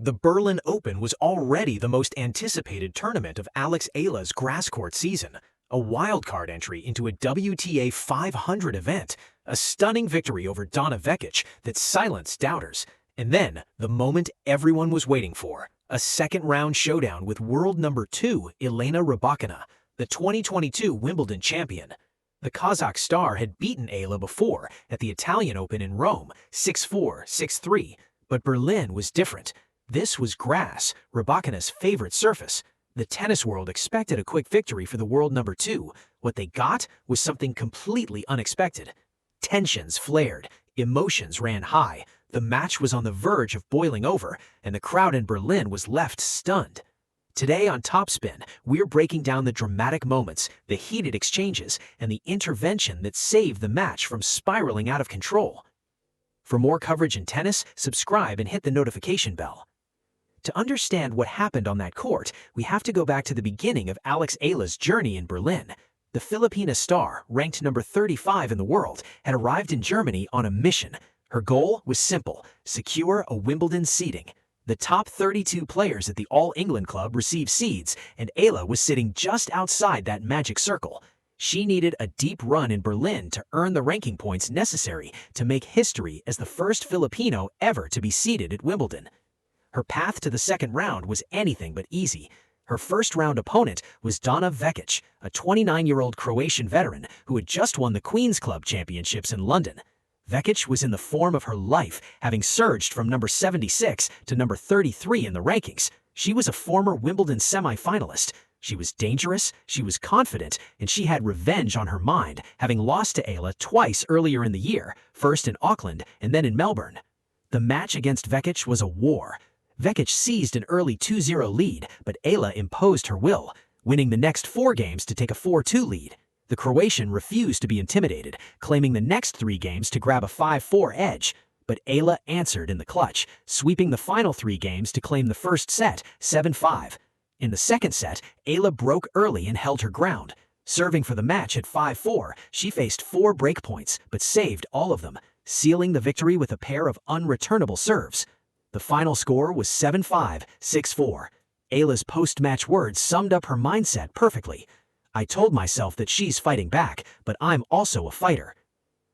The Berlin Open was already the most anticipated tournament of Eala's grass court season, a wildcard entry into a WTA 500 event, a stunning victory over Donna Vekic that silenced doubters, and then the moment everyone was waiting for, a second-round showdown with world number 2 Elena Rybakina, the 2022 Wimbledon champion. The Kazakh star had beaten Eala before at the Italian Open in Rome 6-4, 6-3, but Berlin was different. This was grass, Rybakina's favorite surface. The tennis world expected a quick victory for the world number 2. What they got was something completely unexpected. Tensions flared, emotions ran high, the match was on the verge of boiling over, and the crowd in Berlin was left stunned. Today on TopSpin, we're breaking down the dramatic moments, the heated exchanges, and the intervention that saved the match from spiraling out of control. For more coverage in tennis, subscribe and hit the notification bell. To understand what happened on that court, we have to go back to the beginning of Eala's journey in Berlin. The Filipina star, ranked number 35 in the world, had arrived in Germany on a mission. Her goal was simple: secure a Wimbledon seeding. The top 32 players at the All England Club received seeds, and Eala was sitting just outside that magic circle. She needed a deep run in Berlin to earn the ranking points necessary to make history as the first Filipino ever to be seeded at Wimbledon. Her path to the second round was anything but easy. Her first-round opponent was Donna Vekic, a 29-year-old Croatian veteran who had just won the Queen's Club Championships in London. Vekic was in the form of her life, having surged from number 76 to number 33 in the rankings. She was a former Wimbledon semi-finalist. She was dangerous, she was confident, and she had revenge on her mind, having lost to Eala twice earlier in the year, first in Auckland and then in Melbourne. The match against Vekic was a war. Vekic seized an early 2-0 lead, but Eala imposed her will, winning the next 4 games to take a 4-2 lead. The Croatian refused to be intimidated, claiming the next 3 games to grab a 5-4 edge, but Eala answered in the clutch, sweeping the final 3 games to claim the first set 7-5. In the second set, Eala broke early and held her ground. Serving for the match at 5-4, she faced 4 break points, but saved all of them, sealing the victory with a pair of unreturnable serves. The final score was 7-5, 6-4. Eala's post-match words summed up her mindset perfectly. "I told myself that she's fighting back, but I'm also a fighter."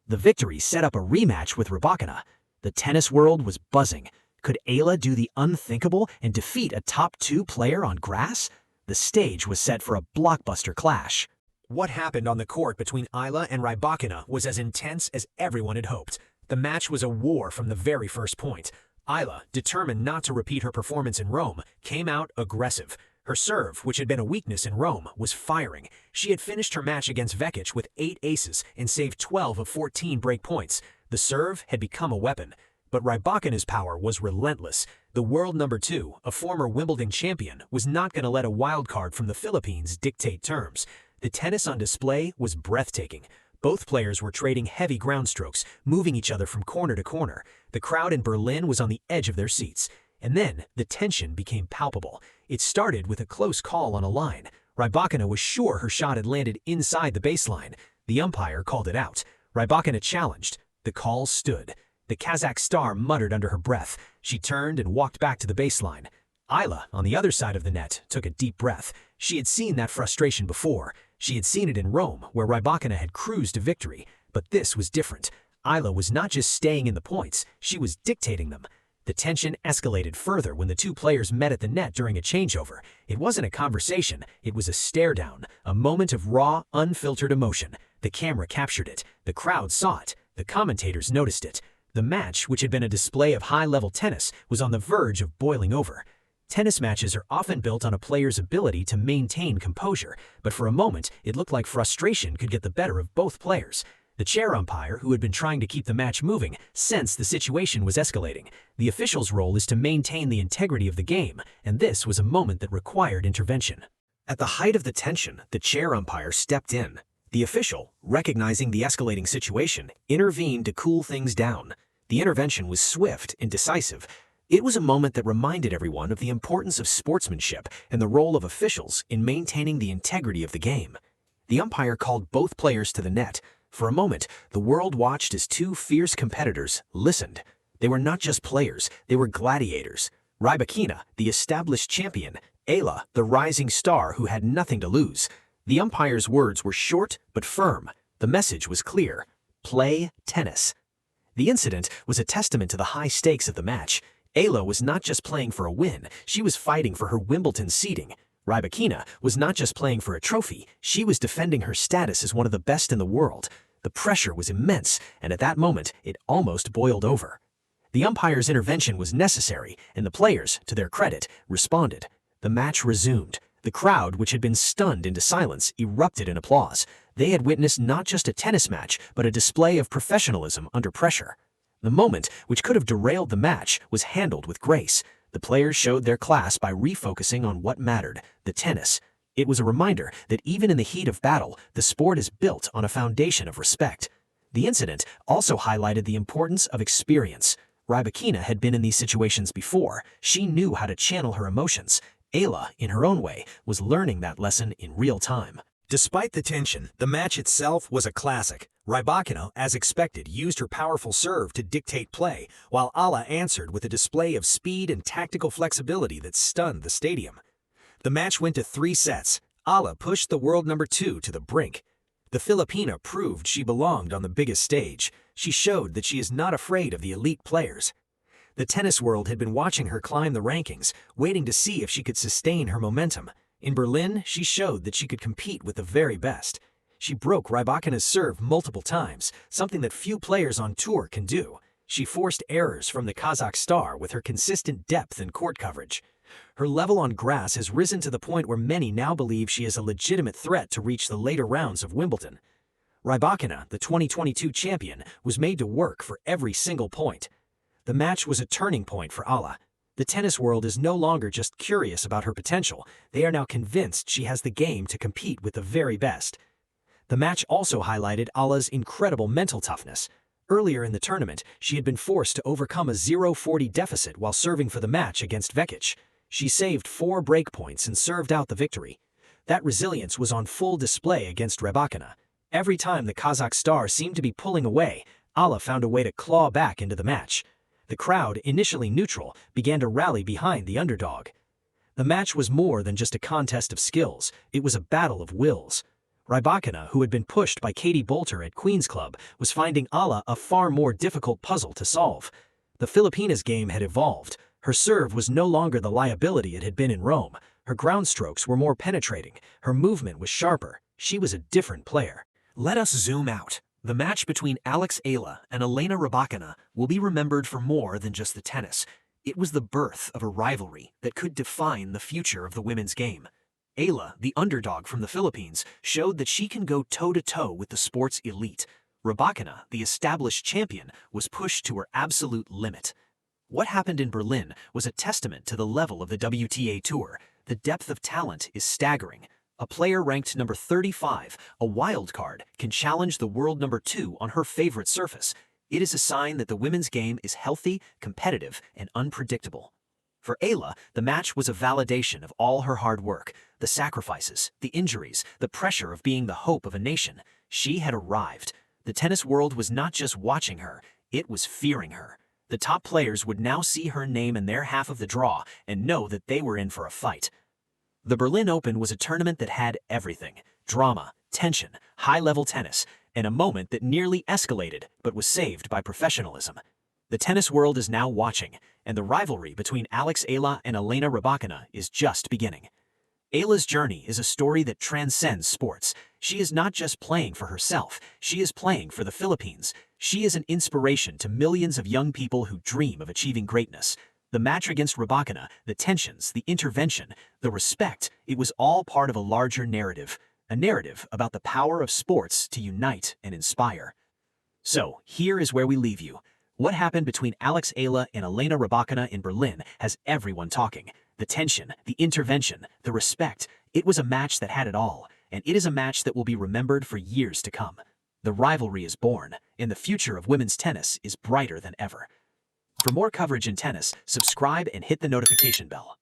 The victory set up a rematch with Rybakina. The tennis world was buzzing. Could Eala do the unthinkable and defeat a top 2 player on grass? The stage was set for a blockbuster clash. What happened on the court between Eala and Rybakina was as intense as everyone had hoped. The match was a war from the very first point. Eala, determined not to repeat her performance in Rome, came out aggressive. Her serve, which had been a weakness in Rome, was firing. She had finished her match against Vekic with 8 aces and saved 12 of 14 break points. The serve had become a weapon. But Rybakina's power was relentless. The world number 2, a former Wimbledon champion, was not going to let a wild card from the Philippines dictate terms. The tennis on display was breathtaking. Both players were trading heavy ground strokes, moving each other from corner to corner. The crowd in Berlin was on the edge of their seats. And then, the tension became palpable. It started with a close call on a line. Rybakina was sure her shot had landed inside the baseline. The umpire called it out. Rybakina challenged. The call stood. The Kazakh star muttered under her breath. She turned and walked back to the baseline. Eala, on the other side of the net, took a deep breath. She had seen that frustration before. She had seen it in Rome, where Rybakina had cruised to victory. But this was different. Eala was not just staying in the points, she was dictating them. The tension escalated further when the 2 players met at the net during a changeover. It wasn't a conversation, it was a stare-down, a moment of raw, unfiltered emotion. The camera captured it. The crowd saw it. The commentators noticed it. The match, which had been a display of high-level tennis, was on the verge of boiling over. Tennis matches are often built on a player's ability to maintain composure, but for a moment, it looked like frustration could get the better of both players. The chair umpire, who had been trying to keep the match moving, sensed the situation was escalating. The official's role is to maintain the integrity of the game, and this was a moment that required intervention. At the height of the tension, the chair umpire stepped in. The official, recognizing the escalating situation, intervened to cool things down. The intervention was swift and decisive. It was a moment that reminded everyone of the importance of sportsmanship and the role of officials in maintaining the integrity of the game. The umpire called both players to the net. For a moment, the world watched as 2 fierce competitors listened. They were not just players, they were gladiators. Rybakina, the established champion, Eala, the rising star who had nothing to lose. The umpire's words were short but firm. The message was clear: play tennis. The incident was a testament to the high stakes of the match. Eala was not just playing for a win, she was fighting for her Wimbledon seeding. Rybakina was not just playing for a trophy, she was defending her status as one of the best in the world. The pressure was immense, and at that moment, it almost boiled over. The umpire's intervention was necessary, and the players, to their credit, responded. The match resumed. The crowd, which had been stunned into silence, erupted in applause. They had witnessed not just a tennis match, but a display of professionalism under pressure. The moment, which could have derailed the match, was handled with grace. The players showed their class by refocusing on what mattered: the tennis. It was a reminder that even in the heat of battle, the sport is built on a foundation of respect. The incident also highlighted the importance of experience. Rybakina had been in these situations before. She knew how to channel her emotions. Eala, in her own way, was learning that lesson in real time. Despite the tension, the match itself was a classic. Rybakina, as expected, used her powerful serve to dictate play, while Eala answered with a display of speed and tactical flexibility that stunned the stadium. The match went to 3 sets. Eala pushed the world number 2 to the brink. The Filipina proved she belonged on the biggest stage. She showed that she is not afraid of the elite players. The tennis world had been watching her climb the rankings, waiting to see if she could sustain her momentum. In Berlin, she showed that she could compete with the very best. She broke Rybakina's serve multiple times, something that few players on tour can do. She forced errors from the Kazakh star with her consistent depth and court coverage. Her level on grass has risen to the point where many now believe she is a legitimate threat to reach the later rounds of Wimbledon. Rybakina, the 2022 champion, was made to work for every single point. The match was a turning point for Eala. The tennis world is no longer just curious about her potential, they are now convinced she has the game to compete with the very best. The match also highlighted Eala's incredible mental toughness. Earlier in the tournament, she had been forced to overcome a 0-40 deficit while serving for the match against Vekic. She saved 4 break points and served out the victory. That resilience was on full display against Rybakina. Every time the Kazakh star seemed to be pulling away, Eala found a way to claw back into the match. The crowd, initially neutral, began to rally behind the underdog. The match was more than just a contest of skills, it was a battle of wills. Rybakina, who had been pushed by Katie Boulter at Queen's Club, was finding Eala a far more difficult puzzle to solve. The Filipina's game had evolved. Her serve was no longer the liability it had been in Rome. Her ground strokes were more penetrating. Her movement was sharper. She was a different player. Let us zoom out. The match between Eala and Elena Rybakina will be remembered for more than just the tennis. It was the birth of a rivalry that could define the future of the women's game. Eala, the underdog from the Philippines, showed that she can go toe-to-toe with the sport's elite. Rybakina, the established champion, was pushed to her absolute limit. What happened in Berlin was a testament to the level of the WTA Tour. The depth of talent is staggering. A player ranked number 35, a wild card, can challenge the world number 2 on her favorite surface. It is a sign that the women's game is healthy, competitive, and unpredictable. For Eala, the match was a validation of all her hard work, the sacrifices, the injuries, the pressure of being the hope of a nation. She had arrived. The tennis world was not just watching her, it was fearing her. The top players would now see her name in their half of the draw and know that they were in for a fight. The Berlin Open was a tournament that had everything: drama, tension, high-level tennis, and a moment that nearly escalated but was saved by professionalism. The tennis world is now watching, and the rivalry between Eala and Elena Rybakina is just beginning. Eala's journey is a story that transcends sports. She is not just playing for herself, she is playing for the Philippines. She is an inspiration to millions of young people who dream of achieving greatness. The match against Rybakina, the tensions, the intervention, the respect, it was all part of a larger narrative. A narrative about the power of sports to unite and inspire. So, here is where we leave you. What happened between Eala and Elena Rybakina in Berlin has everyone talking. The tension, the intervention, the respect. It was a match that had it all, and it is a match that will be remembered for years to come. The rivalry is born, and the future of women's tennis is brighter than ever. For more coverage in tennis, subscribe and hit the notification bell.